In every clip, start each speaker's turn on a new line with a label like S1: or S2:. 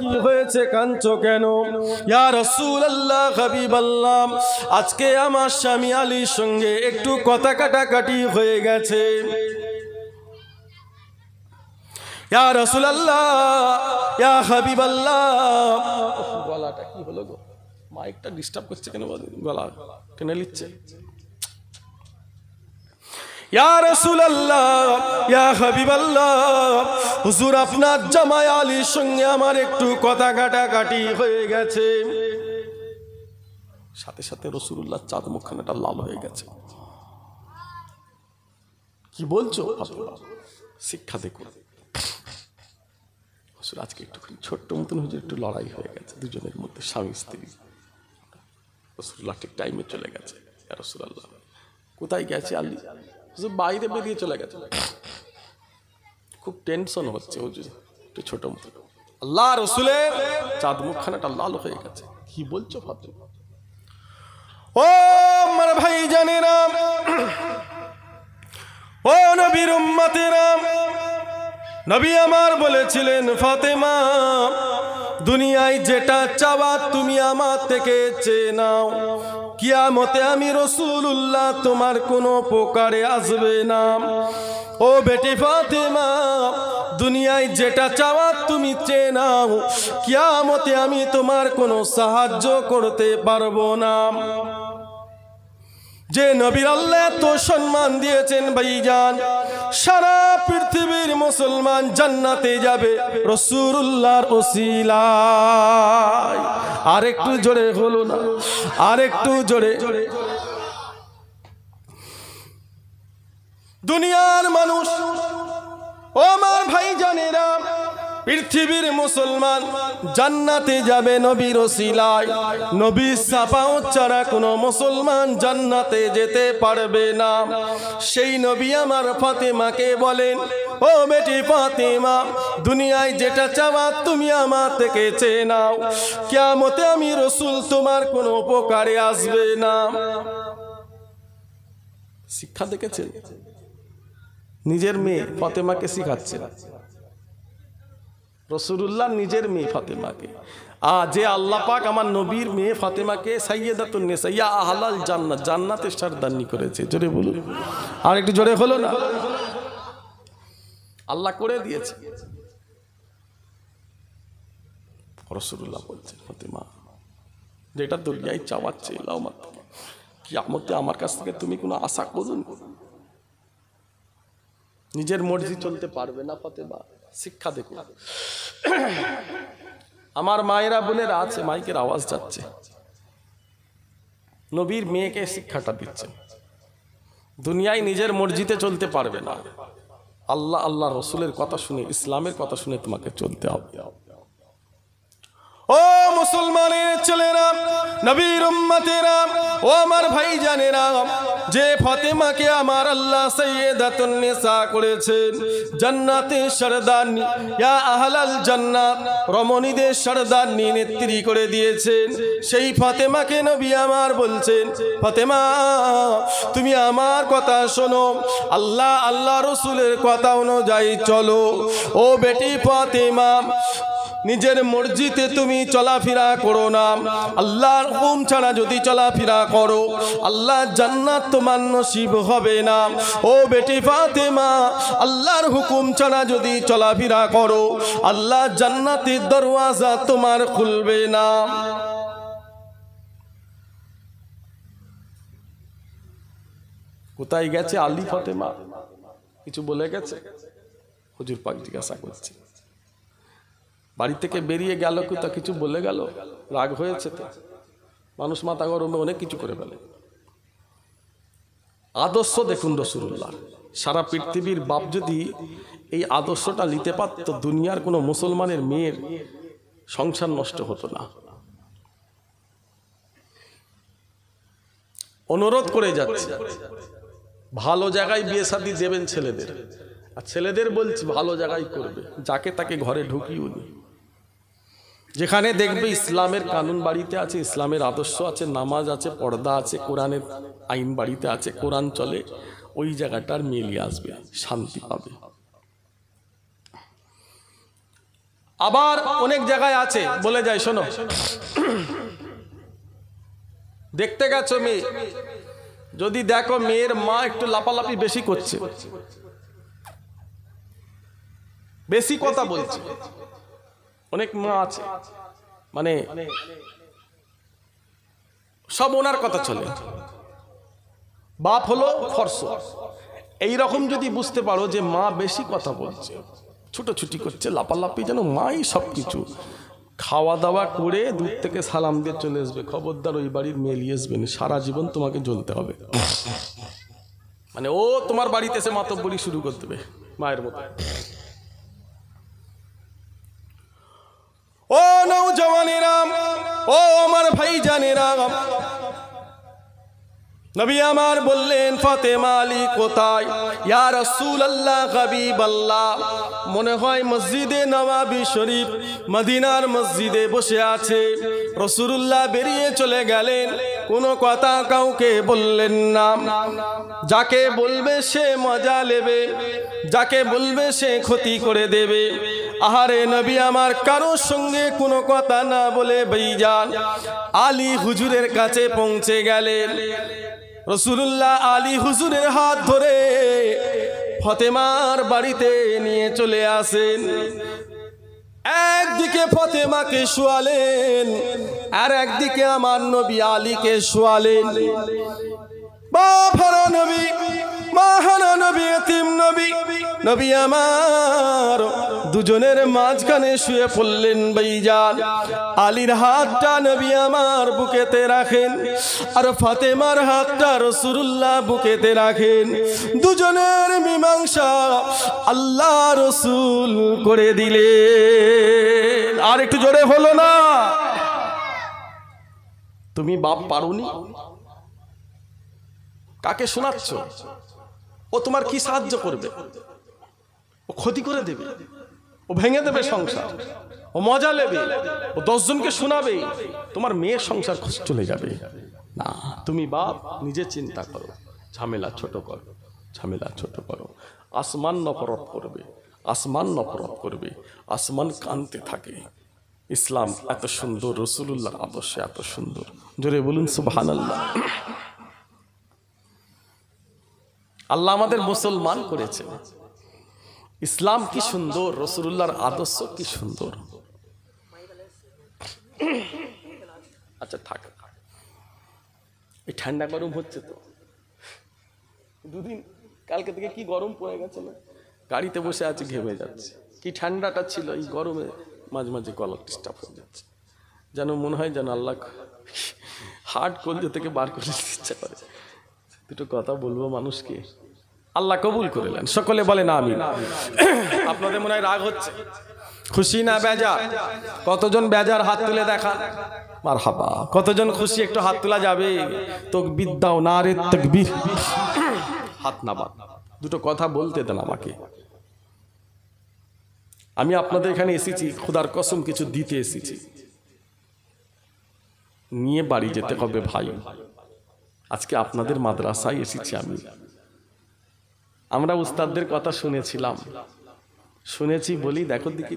S1: কি হয়েছে, কাঁদছো কেন? ইয়া রাসূলুল্লাহ, হাবিবাল্লাহ, আজকে আমার স্বামী আলীর সঙ্গে একটু কথা কাটাকাটি হয়ে গেছে। ইয়া রাসূলুল্লাহ, ইয়া হাবিবাল্লাহ। গলাটা কি হলো গো? মাইকটা ডিস্টার্ব করছে কেন? গলা টেনে নিচ্ছে। ইয়া রাসূলুল্লাহ, ইয়া হাবিবাল্লাহ, হুজুর আপনার জামাই আলীর সঙ্গে আমার একটু কথা কাটাকাটি হয়ে গেছে। সাথে সাথে রাসূলুল্লাহ চাঁদ মুখখানাটা লাল হয়ে গেছে। কি বলছো? শিক্ষা দেখুন হুজুর, আজকে একটুখানি ছোট্ট মতন হুজুর একটু লড়াই হয়ে গেছে দুজনের মধ্যে, স্বামী স্ত্রী। রাসূলুল্লাহ ঠিক টাইমে চলে গেছে। ইয়া রাসূলুল্লাহ, কোথায় গেছে আলী? হুজুর বাইরে বেরিয়ে চলে গেছে। খুব টেনশন হচ্ছে হুজুর, একটু ছোট মতো। আল্লাহ রাসূলের চাঁদ মুখখানাটা লাল হয়ে গেছে। কি বলছো ফাতেমা? ও আমার ভাই জানেরা, ও নবীর উম্মতেরা, নবী আমার বলেছিলেন, ফাতেমা দুনিয়ায় যেটা চাওয়া তুমি আমার থেকে চেয়ে নাও, কিয়ামতে আমি রাসূলুল্লাহ তোমার কোনো উপকারে আসবে না। ও বেটি ফাতেমা, দুনিয়ায় যেটা চাওয়া তুমি চেয়ে নাও, কিয়ামতে আমি তোমার কোনো সাহায্য করতে পারবো না। যে নবীর আল্লাহ এত সম্মান দিয়েছেন ভাইজান, সারা পৃথিবীর মুসলমান জান্নাতে যাবে রাসূলুল্লাহর ওসিলায়। আরেকটু জোরে হলো না? আরেকটু জোরে। দুনিয়ার মানুষ, ও আমার ভাইজানেরা, পৃথিবীর মুসলমান জান্নাতে যাবে নবীর ওসিলায়। নবীর সাফাও ছাড়া কোনো মুসলমান জান্নাতে যেতে পারবে না। সেই নবী আমার ফাতেমাকে বলেন, ও বেটি ফাতেমা, দুনিয়ায় যেটা চাওয়া তুমি আমার থেকে চেয়ে নাও, কিয়ামতে আমি রাসূল তোমার কোনো উপকারে আসবে না। শিক্ষা দেখেছেন? নিজের মেয়ে ফাতেমাকে শিখাচ্ছে রাসূলুল্লাহ, নিজের মেয়ে ফাতেমাকে। যে আল্লাহ পাক আমার নবীর মেয়ে ফাতেমাকে সাইয়্যিদাতুন নিসা, ইয়া আহলাল জান্নাত, জান্নাতের সরদারনি করেছে। জোরে বলুন, আর একটু জোরে হলো না? আল্লাহ করে দিয়েছে। রাসূলুল্লাহ বলছেন, ফাতেমা যেটা দুনিয়ায় চাওয়ার চেয়ে লাও মাত্র, কিয়ামতে আমার কাছ থেকে তুমি কোনো আশা করুন। নিজের মর্জি চলতে পারবে না ফাতেমা। শিক্ষা দেখুন। আমার মায়েরা বোনেরা আছে, মাইকের আওয়াজ যাচ্ছে, নবীর মেয়েকে শিক্ষাটা দিচ্ছেন। দুনিয়ায় নিজের মর্জিতে চলতে পারবে না, আল্লাহ আল্লাহ রসুলের কথা শুনে, ইসলামের কথা শুনে তোমাকে চলতে হবে। ও মুসলমানের ছেলেরা, নবীর উম্মতেরা, ও আমার ভাইজানেরা, যে ফাতেমাকে আমার আল্লাহ সাইয়্যিদাতুন নিসা করেছেন, জান্নাতের সরদারনি, ইয়া আহলাল জান্নাত, রমণীদের সরদারনি, নেত্রী করে দিয়েছেন, সেই ফাতেমাকে নবী আমার বলছেন, ফাতেমা তুমি আমার কথা শোনো, আল্লাহ আল্লাহ রসুলের কথা অনুযায়ী চলো। ও বেটি ফাতেমা, নিজের মর্জিতে তুমি চলাফেরা করো না। আল্লাহর হুকুম ছাড়া যদি চলাফেরা করো, আল্লাহ জান্নাত তোমার নসিব হবে না। ও বেটি ফাতেমা, আল্লাহর হুকুম ছাড়া যদি চলাফেরা করো, আল্লাহ জান্নাতের দরওয়াজা তোমার খুলবে না। কোথায় গেছে আলী ফাতেমা? কিছু বলে গেছে? হুজুর পাক জিজ্ঞাসা করছে। বাড়ি থেকে বেরিয়ে গেল, কোথা কিছু বলে গেল? রাগ হয়েছে তো, মানুষ মাথা গরমে অনেক কিছু করে ফেলে। আদর্শ দেখুন রাসূলুল্লাহ। সারা পৃথিবীর বাপ যদি এই আদর্শটা নিতে পারত, দুনিয়ার কোনো মুসলমানের মেয়ের সংসার নষ্ট হতো না। অনুরোধ করে যাচ্ছে, ভালো জায়গায় বিয়ে শাদী দেবেন ছেলেদের, আর ছেলেদের বলছি ভালো জায়গায় করবে, যাকে তাকে ঘরে ঢুকিও নি। যেখানে দেখবে ইসলামের কানুন বাড়িতে আছে, ইসলামের আদর্শ আছে, নামাজ আছে, পর্দা আছে, কোরআনের আইন বাড়িতে আছে, কোরআন চলে, ওই জায়গাটার মিলিয়ে আসবে, শান্তি পাবে। আবার অনেক জায়গায় আছে বলে যায়, শোনো, দেখতে গেছো মেয়ে, যদি দেখো মেয়ের মা একটু লাপালাপি বেশি করছে, বেশি কথা বলছে, অনেক মা আছে মানে সব ওনার কথা চলে, বাপ হলো ফর্স, এইরকম যদি বুঝতে পারো যে মা বেশি কথা বলছে, ছুটোছুটি করছে, লাপালাপি, যেন মাই সব কিছু, খাওয়া দাওয়া করে দূর থেকে সালাম দিয়ে চলে আসবে, খবরদার ওই বাড়ির মেয়ে আসবে না, সারা জীবন তোমাকে জ্বলতে হবে। মানে ও তোমার বাড়িতে এসে মাতব্বরি শুরু করে দেবে মায়ের মতো। ও নওজওয়ানেরা, ও আমার ভাইজানেরা, নবী আমার বললেন, ফাতেমা আলী কোথায়? ইয়া রাসূলুল্লাহ, হাবিবাল্লাহ, মনে হয় মসজিদে নওয়াবী শরীফ মদিনার মসজিদে বসে আছে। রাসূলুল্লাহ বেরিয়ে চলে গেলেন, কোনো কথা কাউকে বললেন না। যাকে বলবে সে মজা নেবে, যাকে বলবে সে ক্ষতি করে দেবে। আহারে নবী আমার কারোর সঙ্গে কোনো কথা না বলে ভাইজান আলী হুজুরের কাছে পৌঁছে গেলেন। রাসূলুল্লাহ আলী হুজুরের হাত ধরে ফাতেমার বাড়িতে নিয়ে চলে আসেন। একদিকে ফাতেমাকে শোয়ালেন, আর একদিকে আমার নবী আলীকে শোয়ালেন। বাফারা নবী, মাহানা নবী, এতিম নবী, নবী আমার দুজনের মাঝখানে শুয়ে পড়লেন ভাইজান। আলীর হাতটা নবী আমার বুকেতে রাখেন, আর ফাতেমার হাতটা রাসূলুল্লাহ বুকেতে রাখেন। দুজনের মীমাংসা আল্লাহ রাসূল করে দিলেন। আর একটু জোরে হলো না? তুমি বাপ পারোনি, কাকে শোনাচ্ছ? ও তোমার কি সাহায্য করবে? ও ক্ষতি করে দেবে, ও ভেঙে দেবে সংসার, ও মজা নেবে, ও 10 জনকে শোনাবে, তোমার মেয়ের সংসার চলে যাবে। না, তুমি বাপ, নিজে চিন্তা করো, ঝামেলা ছোট করো, ঝামেলা ছোট করো। আসমান নফরত করবে, আসমান নফরত করবে, আসমান কাঁদতে থাকে। ইসলাম এত সুন্দর, রাসূলুল্লাহর আদর্শ এত সুন্দর, জোরে বলুন সুবহানাল্লাহ। আল্লাহ আমাদের মুসলমান করেছে, ইসলাম কি সুন্দর, রাসূলুল্লাহর আদর্শ কি সুন্দর। আচ্ছা থাক, এই ঠান্ডা গরম হচ্ছে তো, দুদিন কালকে থেকে কি গরম পড়ে গেছে না, গাড়িতে বসে আছে ঘেমে যাচ্ছে। কি ঠান্ডাটা ছিল, এই গরমে মাঝে মাঝে গলা ডিস্টার্ব হয়ে যাচ্ছে, যেন মনে হয় যেন আল্লাহ হার্ট কলজে থেকে বার করে দিতে ইচ্ছা করে। দুটো কথা বলবো মানুষকে, আল্লাহ কবুল করলেন। সকলে বলেন আমিন। আপনাদের মনে হয় রাগ হচ্ছে, খুশি না বেজার? কতজন বেজার হাত তুলে দেখান। মারহাবা। কতজন খুশি একটু হাত তোলা যাবে? তাকবীর দাও, নারে তাকবীর। হাত নামান, দুটো কথা বলতে দেন আমাকে। আমি আপনাদের এখানে এসেছি, খোদার কসম কিছু দিতে এসেছি, নিয়ে বাড়ি যেতে হবে ভাই। আজকে আপনাদের মাদ্রাসায় এসেছি আমি। আমরা উস্তাদদের কথা শুনেছিলাম, শুনেছি বলি দেখো দেখি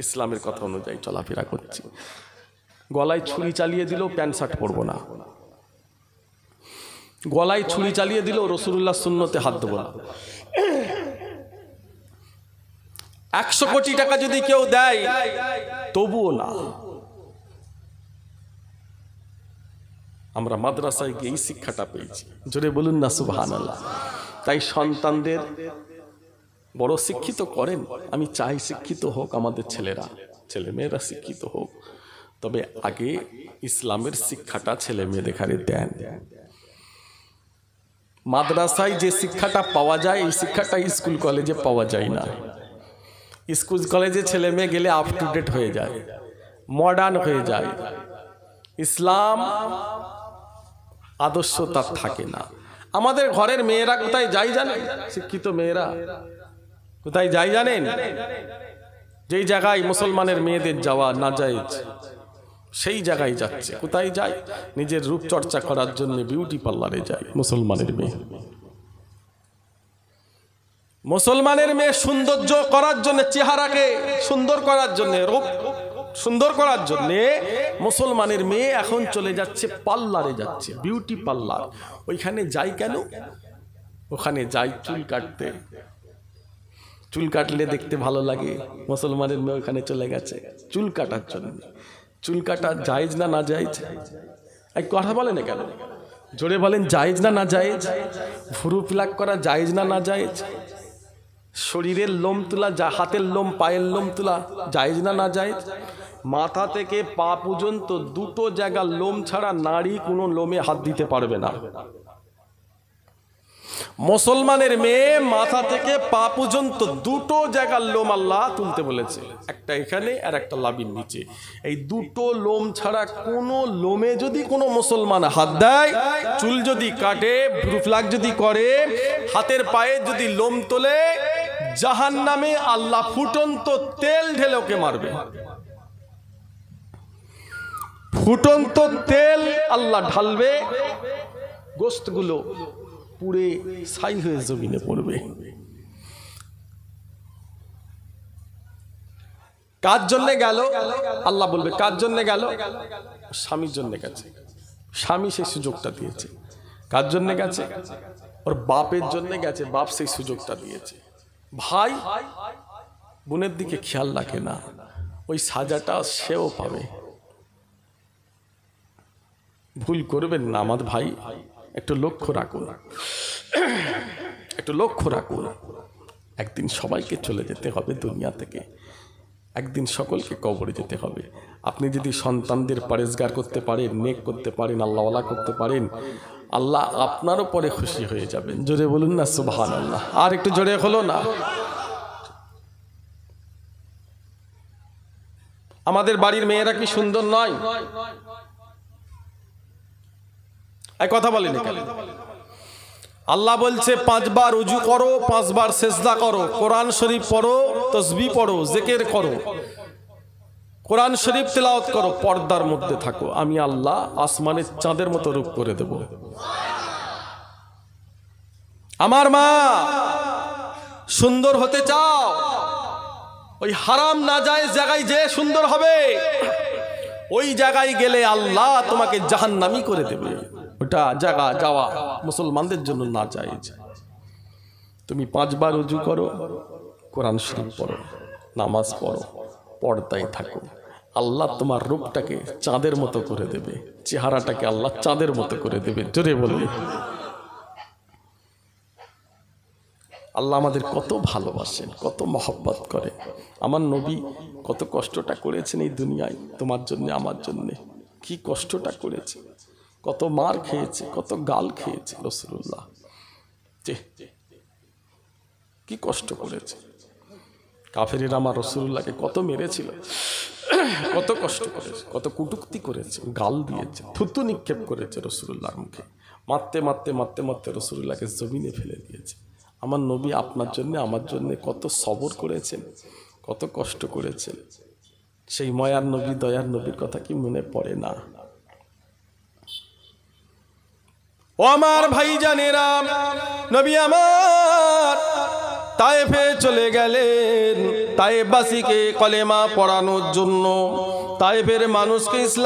S1: ইসলামের কথা অনুযায়ী চলাফেরা করছি। গলায় ছুরি চালিয়ে দিলেও প্যান্ট শার্ট পরবো না, গলায় ছুরি চালিয়ে দিলেও রাসূলুল্লাহ সুন্নতে হাত দেবো না। 100 কোটি টাকা যদি কেউ দেয় তবুও না। আমরা মাদ্রাসায় গিয়ে এই শিক্ষাটা পেয়েছি, জোরে বলুন না সুবহানাল্লাহ। তাই সন্তানদের বড় শিক্ষিত করেন, আমি চাই শিক্ষিত হোক আমাদের ছেলেরা, ছেলে মেয়েরা শিক্ষিত হোক, তবে আগে ইসলামের শিক্ষাটা ছেলে মেয়েদের ঘরে দেন। মাদ্রাসায় যে শিক্ষাটা পাওয়া যায়, এই শিক্ষাটা স্কুল কলেজে পাওয়া যায় না। স্কুল কলেজে ছেলে মেয়ে গেলে আপ টু ডেট হয়ে যায়, মডার্ন হয়ে যায়, ইসলাম আদর্শ তার থাকে না। আমাদের ঘরের মেয়েরা কোথায় যাই জানেন? শিক্ষিত মেয়েরা কোথায় যাই জানেন? যেই জায়গায় মুসলমানের মেয়েদের যাওয়া নাজায়েজ, সেই জায়গায় যাচ্ছে। কোথায় যায়? নিজের রূপ চর্চা করার জন্য বিউটি পার্লারে যায় মুসলমানের মেয়ে। মুসলমানের মেয়ে সৌন্দর্য করার জন্য, চেহারাকে সুন্দর করার জন্য, রূপ সুন্দর করার জন্য মুসলমানের মেয়ে এখন চলে যাচ্ছে পার্লারে, যাচ্ছে বিউটি পার্লার। ওইখানে যাই কেন? ওখানে যাই চুল কাটতে। চুল কাটলে দেখতে ভালো লাগে, মুসলমানের মেয়ে ওখানে চলে গেছে চুল কাটার জন্য। চুল কাটা জায়েজ না না জায়েজ? এক কথা বলেন না কেন? জোরে বলেন, জায়েজ না না জায়েজ? ভুরু প্লাক করা জায়েজ না না জায়েজ? শরীরের লোম তোলা, হাতের লোম, পায়ের লোম তোলা জায়েজ না না জায়েজ? মাথা থেকে পা পর্যন্ত দুটো জায়গা লোম ছাড়া নারী কোনো লোমে হাত দিতে পারবে না। মুসলমানের মেয়ে মাথা থেকে পা পর্যন্ত দুটো জায়গার লোম আল্লাহ তুলতে বলেছে, একটা এখানে আর একটা লাবির নিচে। এই দুটো লোম ছাড়া কোনো লোমে যদি কোনো মুসলমান হাত দেয়, চুল যদি কাটে, ভ্রু প্লাক যদি করে, হাতের পায়ে যদি লোম তোলে, জাহান্নামে আল্লাহ ফুটন্ত তেল ঢেলে ওকে মারবে। ফুটন্ত তেল আল্লাহ ঢালবে, গোশতগুলো পুড়ে ছাই হয়ে জমিনে পড়বে। কার জন্য গেল? আল্লাহ বলবে কার জন্য গেল? স্বামীর জন্য গেছে। স্বামী সেই সুযোগটা দিয়েছে। কার জন্য গেছে? ওর বাপের জন্য গেছে, বাপ সেই সুযোগটা দিয়েছে। ভাই বোনের দিকে খেয়াল রাখে না, ওই সাজাটা সেও পাবে। ভুল করবেন না আমার ভাই, একটু লক্ষ্য রাখুন, একটু লক্ষ্য রাখুন। একদিন সবাইকে চলে যেতে হবে দুনিয়া থেকে, একদিন সকলকে কবরে যেতে হবে। আপনি যদি সন্তানদের পরেজগার করতে পারেন, নেক করতে পারেন, আল্লাহওয়ালা করতে পারেন, আল্লাহ আপনার উপরে খুশি হয়ে যাবেন। জোরে বলুন না সুবহানাল্লাহ। আর একটু জোরে হলো না? আমাদের বাড়ির মেয়েরা কি সুন্দর নয়? এই কথা বলেন। আল্লাহ বলছে 5 বার উজু করো, 5 বার সেজদা করো, কোরআন শরীফ পড়ো, তসবিহ পড়ো, জিকির করো, কোরআন শরীফ তেলাওয়াত করো, পর্দার মধ্যে থাকো, আমি আল্লাহ আসমানের চাঁদের মতো রূপ করে দেব। আমার মা সুন্দর হতে চাও? ওই হারাম নাজায়েজ জায়গায় যে সুন্দর হবে, ওই জায়গায় গেলে আল্লাহ তোমাকে জাহান্নামী করে দেবে। ওটা জায়গা যাওয়া মুসলমানদের জন্য না জায়েজ। তুমি 5 বার উজু করো, কোরআন শরীফ পড়ো, নামাজ পড়ো, পর্দায় থাকো, আল্লাহ তোমার রূপটাকে চাঁদের মতো করে দেবে, চেহারাটাকে আল্লাহ চাঁদের মতো করে দেবে। জোরে বলবে। আল্লাহ আমাদের কত ভালোবাসেন, কত মহব্বত করে। আমার নবী কত কষ্টটা করেছেন এই দুনিয়ায় তোমার জন্য, আমার জন্য। কি কষ্টটা করেছে, কত মার খেয়েছে, কত গাল খেয়েছে রাসূলুল্লাহ, কি কষ্ট করেছে। কাফেরেরা আমার রাসূলুল্লাহকে কত মেরেছিল, কত কষ্ট করেছে, কত কটূক্তি করেছে, গাল দিয়েছে, থুতু নিক্ষেপ করেছে রাসূলুল্লাহর মুখে। মারতে মারতে মারতে মারতে রাসূলুল্লাহকে জমিনে ফেলে দিয়েছে। আমার নবী আপনার জন্য, আমার জন্য কত সবর করেছেন, কত কষ্ট করেছেন। সেই মায়ার নবী, দয়ার নবীর কথা কি মনে পড়ে না? ও আমার ভাইজানেরা, নবী আমার তায়েফে চলে গেলেন তায়েফবাসীকে কলেমা পড়ানোর জন্য, তায়েফের মানুষকে ইসলাম